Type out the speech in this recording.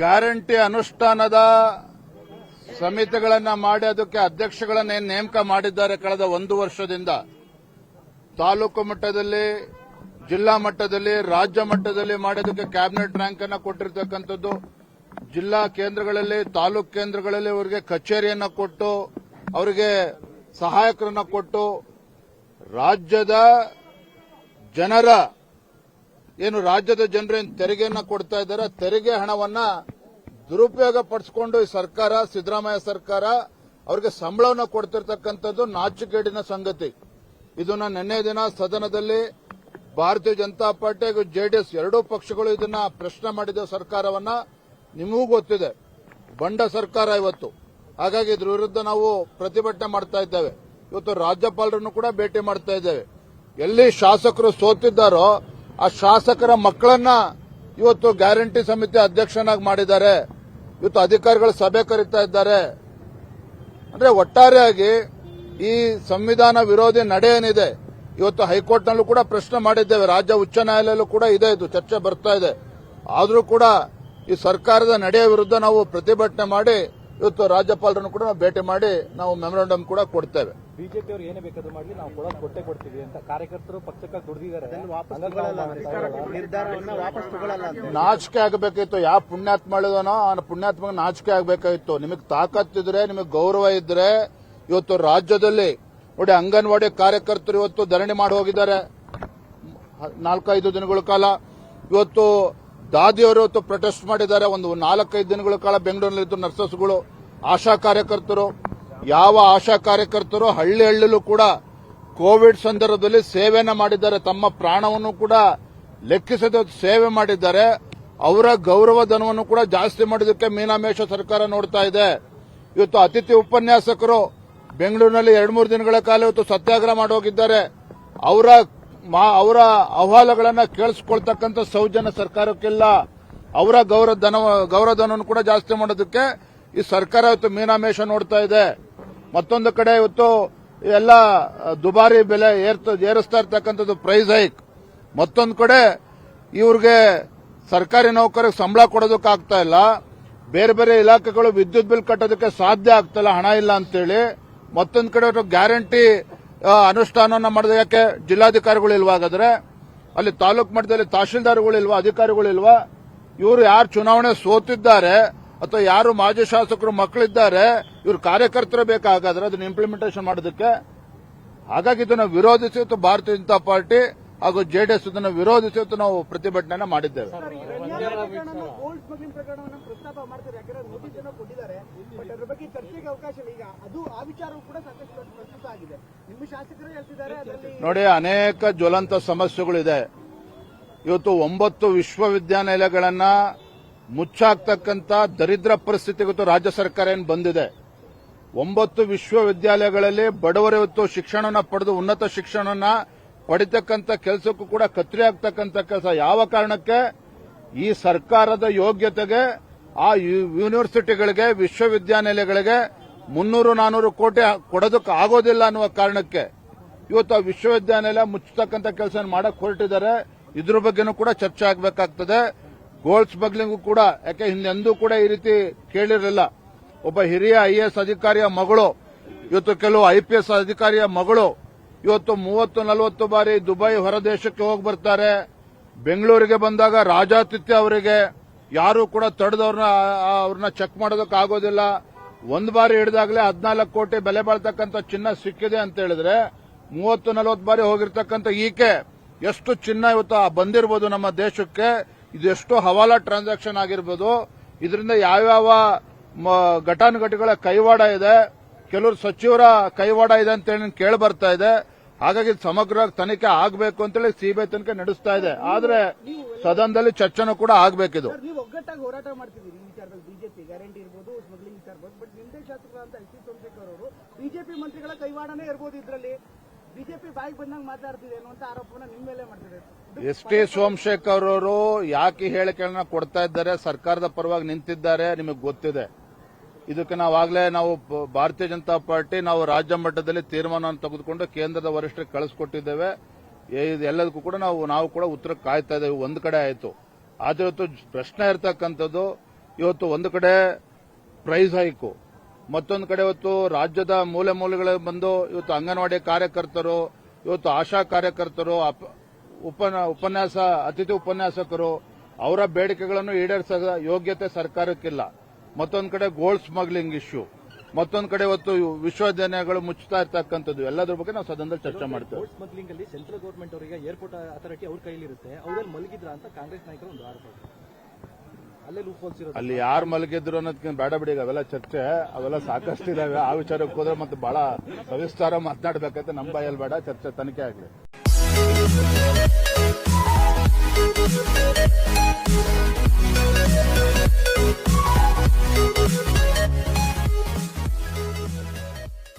Guarantee ಅನುಷ್ಠಾನದ ಸಮಿತಿಗಳನ್ನ ಮಾಡಿ ಅದಕ್ಕೆ ಅಧ್ಯಕ್ಷಗಳನ್ನ ನೇಮಕ ಮಾಡಿದ್ದಾರೆ. ಕಳೆದ 1 ವರ್ಷದಿಂದ ತಾಲೂಕು ಮಟ್ಟದಲ್ಲಿ, ಜಿಲ್ಲಾ ಮಟ್ಟದಲ್ಲಿ, ರಾಜ್ಯ ಮಟ್ಟದಲ್ಲಿ ಮಾಡೋದಕ್ಕೆ ಕ್ಯಾಬಿನೆಟ್ ರ್ಯಾಂಕ್ ಅನ್ನು ಕೊಟ್ಟಿರ್ತಕ್ಕಂಥದ್ದು. ಜಿಲ್ಲಾ ಕೇಂದ್ರಗಳಲ್ಲಿ, ತಾಲೂಕು ಕೇಂದ್ರಗಳಲ್ಲಿ ಅವರಿಗೆ ಕಚೇರಿಯನ್ನ ಕೊಟ್ಟು, ಅವರಿಗೆ ಸಹಾಯಕರನ್ನ ಕೊಟ್ಟು, ರಾಜ್ಯದ ಜನರ ರಾಜ್ಯದ ಜನರೇನು ತೆರಿಗೆಯನ್ನ ಕೊಡ್ತಾ ಇದ್ದಾರೆ, ತೆರಿಗೆ ಹಣವನ್ನ ದುರುಪಯೋಗ ಪಡಿಸಿಕೊಂಡು ಈ ಸರ್ಕಾರ, ಸಿದ್ದರಾಮಯ್ಯ ಸರ್ಕಾರ ಅವರಿಗೆ ಸಂಬಳವನ್ನು ಕೊಡ್ತಿರ್ತಕ್ಕಂಥದ್ದು ನಾಚಿಕೆಗೇಡಿನ ಸಂಗತಿ. ಇದನ್ನ ನಿನ್ನೆ ದಿನ ಸದನದಲ್ಲಿ ಭಾರತೀಯ ಜನತಾ ಪಾರ್ಟಿ ಹಾಗೂ ಜೆಡಿಎಸ್ ಎರಡೂ ಪಕ್ಷಗಳು ಇದನ್ನ ಪ್ರಶ್ನೆ ಮಾಡಿದ ಸರ್ಕಾರವನ್ನ. ನಿಮಗೂ ಗೊತ್ತಿದೆ, ಬಂಡ ಸರ್ಕಾರ ಇವತ್ತು. ಹಾಗಾಗಿ ಇದ್ರ ವಿರುದ್ಧ ನಾವು ಪ್ರತಿಭಟನೆ ಮಾಡ್ತಾ ಇದ್ದೇವೆ. ಇವತ್ತು ರಾಜ್ಯಪಾಲರನ್ನು ಕೂಡ ಭೇಟಿ ಮಾಡ್ತಾ ಇದ್ದೇವೆ. ಎಲ್ಲಿ ಶಾಸಕರು ಸೋತಿದ್ದಾರೋ ಆ ಶಾಸಕರ ಮಕ್ಕಳನ್ನ ಇವತ್ತು ಗ್ಯಾರಂಟಿ ಸಮಿತಿ ಅಧ್ಯಕ್ಷನಾಗಿ ಮಾಡಿದ್ದಾರೆ. ಇವತ್ತು ಅಧಿಕಾರಿಗಳು ಸಭೆ ಕರೀತಾ ಇದ್ದಾರೆ. ಅಂದ್ರೆ ಒಟ್ಟಾರೆಯಾಗಿ ಈ ಸಂವಿಧಾನ ವಿರೋಧಿ ನಡೆ ಏನಿದೆ, ಇವತ್ತು ಹೈಕೋರ್ಟ್ನಲ್ಲೂ ಕೂಡ ಪ್ರಶ್ನೆ ಮಾಡಿದ್ದೇವೆ, ರಾಜ್ಯ ಉಚ್ಚ ನ್ಯಾಯಾಲಯಲ್ಲೂ ಕೂಡ ಇದೆ, ಇದು ಚರ್ಚೆ ಬರ್ತಾ ಇದೆ. ಆದರೂ ಕೂಡ ಈ ಸರ್ಕಾರದ ನಡೆಯ ವಿರುದ್ಧ ನಾವು ಪ್ರತಿಭಟನೆ ಮಾಡಿ ಇವತ್ತು ರಾಜ್ಯಪಾಲರನ್ನು ಕೂಡ ಭೇಟಿ ಮಾಡಿ ನಾವು ಮೆಮೊರಾಂಡಮ್ ಕೂಡ ಕೊಡ್ತೇವೆ. ಬಿಜೆಪಿ ಅವರು ಏನೇ ಬೇಕಾದ್ರೂ ಮಾಡಲಿ, ನಾವು ಕೊಟ್ಟೆ ಕೊಡ್ತೀವಿ ಅಂತ ಕಾರ್ಯಕರ್ತರು ಪಕ್ಷಕ್ಕಾಗಿ ದುಡಿದಿದ್ದಾರೆ. ನಾಚಿಕೆ ಆಗಬೇಕಿತ್ತು. ಯಾವ ಪುಣ್ಯಾತ್ಮ ಮಾಡಿದನೋ ಆ ಪುಣ್ಯಾತ್ಮ ನಾಚಿಕೆ ಆಗಬೇಕಾಗಿತ್ತು. ನಿಮಗೆ ತಾಕತ್ತಿದ್ರೆ, ನಿಮಗೆ ಗೌರವ ಇದ್ರೆ ಇವತ್ತು ರಾಜ್ಯದಲ್ಲಿ ನೋಡಿ, ಅಂಗನವಾಡಿ ಕಾರ್ಯಕರ್ತರು ಇವತ್ತು ಧರಣಿ ಮಾಡಿ ಹೋಗಿದ್ದಾರೆ 4-5 ದಿನಗಳ ಕಾಲ. ಇವತ್ತು ದಾದಿಯವರು ಇವತ್ತು ಪ್ರೊಟೆಸ್ಟ್ ಮಾಡಿದ್ದಾರೆ. ಒಂದು 4-5 ದಿನಗಳ ಕಾಲ ಬೆಂಗಳೂರಿನಲ್ಲಿದ್ದು ನರ್ಸಸ್ಗಳು, ಆಶಾ ಕಾರ್ಯಕರ್ತರು. ಯಾವ ಆಶಾ ಕಾರ್ಯಕರ್ತರು ಹಳ್ಳಿಯಲ್ಲೂ ಕೂಡ ಕೋವಿಡ್ ಸಂದರ್ಭದಲ್ಲಿ ಸೇವೆಯನ್ನ ಮಾಡಿದ್ದಾರೆ, ತಮ್ಮ ಪ್ರಾಣವನ್ನು ಕೂಡ ಲೆಕ್ಕಿಸದ ಸೇವೆ ಮಾಡಿದ್ದಾರೆ. ಅವರ ಗೌರವ ಧನವನ್ನು ಕೂಡ ಜಾಸ್ತಿ ಮಾಡೋದಕ್ಕೆ ಮೀನಾಮೇಷ ಸರ್ಕಾರ ನೋಡ್ತಾ ಇದೆ. ಇವತ್ತು ಅತಿಥಿ ಉಪನ್ಯಾಸಕರು ಬೆಂಗಳೂರಿನಲ್ಲಿ 2-3 ದಿನಗಳ ಕಾಲ ಇವತ್ತು ಸತ್ಯಾಗ್ರಹ ಮಾಡೋಗಿದ್ದಾರೆ. ಅವರ ಅಹವಾಲುಗಳನ್ನ ಕೇಳಿಸ್ಕೊಳ್ತಕ್ಕಂಥ ಸೌಜನ್ಯ ಸರ್ಕಾರಕ್ಕಿಲ್ಲ. ಅವರ ಗೌರವಧನವನ್ನು ಕೂಡ ಜಾಸ್ತಿ ಮಾಡೋದಕ್ಕೆ ಈ ಸರ್ಕಾರ ಇವತ್ತು ಮೀನಾಮೇಷ ನೋಡ್ತಾ ಇದೆ. ಮತ್ತೊಂದು ಕಡೆ ಇವತ್ತು ಎಲ್ಲ ದುಬಾರಿ ಬೆಲೆ ಏರಿಸ್ತಾ ಇರ್ತಕ್ಕಂಥದ್ದು, ಪ್ರೈಸ್ ಹೈಕ್. ಮತ್ತೊಂದು ಕಡೆ ಇವ್ರಿಗೆ ಸರ್ಕಾರಿ ನೌಕರಿಗೆ ಸಂಬಳ ಕೊಡೋದಕ್ಕಾಗ್ತಾ ಇಲ್ಲ. ಬೇರೆ ಬೇರೆ ಇಲಾಖೆಗಳು ವಿದ್ಯುತ್ ಬಿಲ್ ಕಟ್ಟೋದಕ್ಕೆ ಸಾಧ್ಯ ಆಗ್ತಾ ಇಲ್ಲ, ಹಣ ಇಲ್ಲ ಅಂತೇಳಿ. ಮತ್ತೊಂದು ಕಡೆ ಗ್ಯಾರಂಟಿ ಅನುಷ್ಠಾನವನ್ನು ಮಾಡಿದ ಯಾಕೆ ಜಿಲ್ಲಾಧಿಕಾರಿಗಳು ಇಲ್ವಾ? ಹಾಗಾದ್ರೆ ಅಲ್ಲಿ ತಾಲೂಕು ಮಟ್ಟದಲ್ಲಿ ತಹಶೀಲ್ದಾರ್ಗಳಿಲ್ವಾ, ಅಧಿಕಾರಿಗಳಿಲ್ವಾ? ಇವರು ಯಾರು ಚುನಾವಣೆ ಸೋತಿದ್ದಾರೆ ಅಥವಾ ಯಾರು ಮಾಜಿ ಶಾಸಕರು ಮಕ್ಕಳಿದ್ದಾರೆ, ಇವರು ಕಾರ್ಯಕರ್ತರು ಬೇಕಾಗಾದ್ರೆ ಅದನ್ನ ಇಂಪ್ಲಿಮೆಂಟೇಷನ್ ಮಾಡೋದಕ್ಕೆ. ಹಾಗಾಗಿ ಇದನ್ನು ವಿರೋಧಿಸಿ ಭಾರತೀಯ ಜನತಾ ಪಾರ್ಟಿ ಹಾಗೂ ಜೆಡಿಎಸ್ ಇದನ್ನು ವಿರೋಧಿಸಿ ನಾವು ಪ್ರತಿಭಟನೆ ಮಾಡಿದ್ದೇವೆ. ನೋಡಿ, ಅನೇಕ ಜ್ವಲಂತ ಸಮಸ್ಯೆಗಳಿದೆ. ಇವತ್ತು 9 ವಿಶ್ವವಿದ್ಯಾನಿಲಯಗಳನ್ನ ಮುಚ್ಚಾಕ್ತಕ್ಕಂಥ ದರಿದ್ರ ಪರಿಸ್ಥಿತಿ ಇವತ್ತು ರಾಜ್ಯ ಸರ್ಕಾರ ಏನು ಬಂದಿದೆ. 9 ವಿಶ್ವವಿದ್ಯಾಲಯಗಳಲ್ಲಿ ಬಡವರು ಇವತ್ತು ಶಿಕ್ಷಣವನ್ನು ಪಡೆದು ಉನ್ನತ ಶಿಕ್ಷಣವನ್ನ ಪಡಿತಕ್ಕಂಥ ಕೆಲಸಕ್ಕೂ ಕೂಡ ಕತ್ತರಿ ಆಗ್ತಕ್ಕಂಥ ಕೆಲಸ. ಯಾವ ಕಾರಣಕ್ಕೆ? ಈ ಸರ್ಕಾರದ ಯೋಗ್ಯತೆಗೆ ಆ ಯೂನಿವರ್ಸಿಟಿಗಳಿಗೆ, ವಿಶ್ವವಿದ್ಯಾನಿಲಯಗಳಿಗೆ 300-400 ಕೋಟಿ ಕೊಡೋದಕ್ಕೆ ಆಗೋದಿಲ್ಲ ಅನ್ನುವ ಕಾರಣಕ್ಕೆ ಇವತ್ತು ಆ ವಿಶ್ವವಿದ್ಯಾನಿಲಯ ಮುಚ್ಚತಕ್ಕಂಥ ಕೆಲಸ ಮಾಡಕ್ ಹೊರಟಿದ್ದಾರೆ. ಇದ್ರ ಬಗ್ಗೆನೂ ಕೂಡ ಚರ್ಚೆ ಆಗಬೇಕಾಗ್ತದೆ. ಗೋಲ್ಡ್ ಸ್ಮಗ್ಲಿಂಗ್ ಕೂಡ, ಯಾಕೆ ಹಿಂದೆಂದೂ ಕೂಡ ಈ ರೀತಿ ಕೇಳಿರಲಿಲ್ಲ. ಒಬ್ಬ ಹಿರಿಯ IAS ಅಧಿಕಾರಿಯ ಮಗಳು, ಇವತ್ತು ಕೆಲವು IPS ಅಧಿಕಾರಿಯ ಮಗಳು ಇವತ್ತು 30-40 ಬಾರಿ ದುಬೈ ಹೊರದೇಶಕ್ಕೆ ಹೋಗಿ ಬರ್ತಾರೆ. ಬೆಂಗಳೂರಿಗೆ ಬಂದಾಗ ರಾಜಾತಿಥ್ಯ ಅವರಿಗೆ ಯಾರು ಕೂಡ ಅವ್ರನ್ನ ಚೆಕ್ ಮಾಡೋದಕ್ಕೆ ಆಗೋದಿಲ್ಲ. ಒಂದು ಬಾರಿ ಹಿಡಿದಾಗಲೇ 14 ಕೋಟಿ ಬೆಲೆ ಬಾಳ್ತಕ್ಕಂಥ ಚಿನ್ನ ಸಿಕ್ಕಿದೆ ಅಂತ ಹೇಳಿದ್ರೆ 30-40 ಬಾರಿ ಹೋಗಿರ್ತಕ್ಕಂಥ ಈಕೆ ಎಷ್ಟು ಚಿನ್ನ ಇವತ್ತು ಬಂದಿರಬಹುದು ನಮ್ಮ ದೇಶಕ್ಕೆ, ಇದೆಷ್ಟು ಹವಾಲಾ ಟ್ರಾನ್ಸಾಕ್ಷನ್ ಆಗಿರ್ಬೋದು, ಇದರಿಂದ ಯಾವ್ಯಾವ ಘಟಾನುಘಟಿಗಳ ಕೈವಾಡ ಇದೆ, ಕೆಲವರು ಸಚಿವರ ಕೈವಾಡ ಇದೆ ಅಂತ ಹೇಳಿ ಕೇಳಿ ಬರ್ತಾ ಇದೆ. ಹಾಗಾಗಿ ಸಮಗ್ರ ತನಿಖೆ ಆಗಬೇಕು ಅಂತೇಳಿ ಸಿಬಿಐ ತನಿಖೆ ನಡೆಸ್ತಾ ಇದೆ. ಆದ್ರೆ ಸದನದಲ್ಲಿ ಚರ್ಚೆನೂ ಕೂಡ ಆಗಬೇಕಿದು. ಒಗ್ಗಟ್ಟಾಗಿ ಹೋರಾಟ ಮಾಡ್ತಿದ್ದೀರಿ ಈ ವಿಚಾರದಲ್ಲಿ, ಬಿಜೆಪಿ ಗ್ಯಾರಂಟಿ ಇರ್ಬೋದು, ಸ್ಮಗ್ಲಿಂಗ್ ವಿಚಾರ ಇರ್ಬೋದು. ಬಟ್ ನಿಮ್ದೇ ಶಾಸಕರಾದಂತ ಎಸ್ ಟಿ ಸೋಮಶೇಖರ್ ಅವರು ಬಿಜೆಪಿ ಮಂತ್ರಿಗಳ ಕೈವಾಡನೇ ಇರ್ಬೋದು, ಇದರಲ್ಲಿ ಬಿಜೆಪಿ ಬಾಯಿಗೆ ಬಂದಂಗೆ ಮಾತಾಡ್ತಿದೆ ಅನ್ನುವಂತ ಆರೋಪನ ನಿಮ್ಮ ಮೇಲೆ ಮಾಡ್ತಿದೆ. ಎಸ್ ಟಿ ಸೋಮಶೇಖರ್ ಅವರು ಯಾಕೆ ಹೇಳಿಕೆಗಳನ್ನ ಕೊಡ್ತಾ ಇದ್ದಾರೆ, ಸರ್ಕಾರದ ಪರವಾಗಿ ನಿಂತಿದ್ದಾರೆ, ನಿಮಗೆ ಗೊತ್ತಿದೆ. ಇದಕ್ಕೆ ನಾವು ಭಾರತೀಯ ಜನತಾ ಪಾರ್ಟಿ ನಾವು ರಾಜ್ಯ ಮಟ್ಟದಲ್ಲಿ ತೀರ್ಮಾನವನ್ನು ತೆಗೆದುಕೊಂಡು ಕೇಂದ್ರದ ವರಿಷ್ಠರಿಗೆ ಕಳಿಸ್ಕೊಟ್ಟಿದ್ದೇವೆ. ಎಲ್ಲದಕ್ಕೂ ಕೂಡ ನಾವು ಕೂಡ ಉತ್ತರ ಕಾಯ್ತಾ ಇದ್ದೇವೆ. ಒಂದು ಕಡೆ ಆಯಿತು. ಆದ್ರೆ ಇವತ್ತು ಪ್ರಶ್ನೆ ಇರ್ತಕ್ಕಂಥದ್ದು, ಇವತ್ತು ಒಂದು ಕಡೆ ಪ್ರೈಸ್ ಹೈಕು, ಮತ್ತೊಂದು ಕಡೆ ಇವತ್ತು ರಾಜ್ಯದ ಮೂಲೆ ಮೂಲೆಗಳಲ್ಲಿ ಬಂದು ಇವತ್ತು ಅಂಗನವಾಡಿ ಕಾರ್ಯಕರ್ತರು, ಇವತ್ತು ಆಶಾ ಕಾರ್ಯಕರ್ತರು, ಅತಿಥಿ ಉಪನ್ಯಾಸಕರು ಅವರ ಬೇಡಿಕೆಗಳನ್ನು ಈಡೇರಿಸದ ಯೋಗ್ಯತೆ ಸರ್ಕಾರಕ್ಕಿಲ್ಲ. ಮತ್ತೊಂದು ಕಡೆ ಗೋಲ್ಡ್ ಸ್ಮಗ್ಲಿಂಗ್ ಇಶ್ಯೂ, ಮತ್ತೊಂದು ಕಡೆ ಇವತ್ತು ವಿಶ್ವವಿದ್ಯಾಲಯಗಳು ಮುಚ್ಚುತ್ತಾ ಇರ್ತಕ್ಕಂಥದ್ದು, ಎಲ್ಲದ್ರ ಬಗ್ಗೆ ನಾವು ಸದನದಲ್ಲಿ ಚರ್ಚೆ ಮಾಡ್ತೇವೆ. ಗೋಲ್ಡ್ ಸ್ಮಗ್ಲಿಂಗ್ ಅಲ್ಲಿ ಸೆಂಟ್ರಲ್ ಗೌರ್ಮೆಂಟ್ ಅವರಿಗೆ ಏರ್ಪೋರ್ಟ್ ಅಥಾರಿಟಿ ಅವ್ರ ಕೈಲಿರುತ್ತೆ, ಅವರಲ್ಲಿ ಮಲಗಿದ್ರ ಅಂತ ಕಾಂಗ್ರೆಸ್ ನಾಯಕರು ಒಂದು ಆರೋಪ. ಅಲ್ಲೇ ಲೂಪ್ ಹೋಲ್ಸ್ ಇರೋದು. ಅಲ್ಲಿ ಯಾರು ಮಲಗಿದ್ರು ಅನ್ನೋದಕ್ಕಿಂತ ಬೇಡ ಬಿಡಿ, ಅವೆಲ್ಲ ಚರ್ಚೆ ಅವೆಲ್ಲ ಸಾಕಷ್ಟು ಇದಾವೆ. ಆ ವಿಚಾರಕ್ಕೆ ಹೋದ್ರೆ ಮತ್ತೆ ಬಹಳ ಸವಿಸ್ತಾರ ಮಾತನಾಡಬೇಕಂತ ನಮ್ಮ ಬಾಯಲ್ಲಿ ಬೇಡ, ಚರ್ಚೆ ತನಿಖೆ ಆಗಲಿ.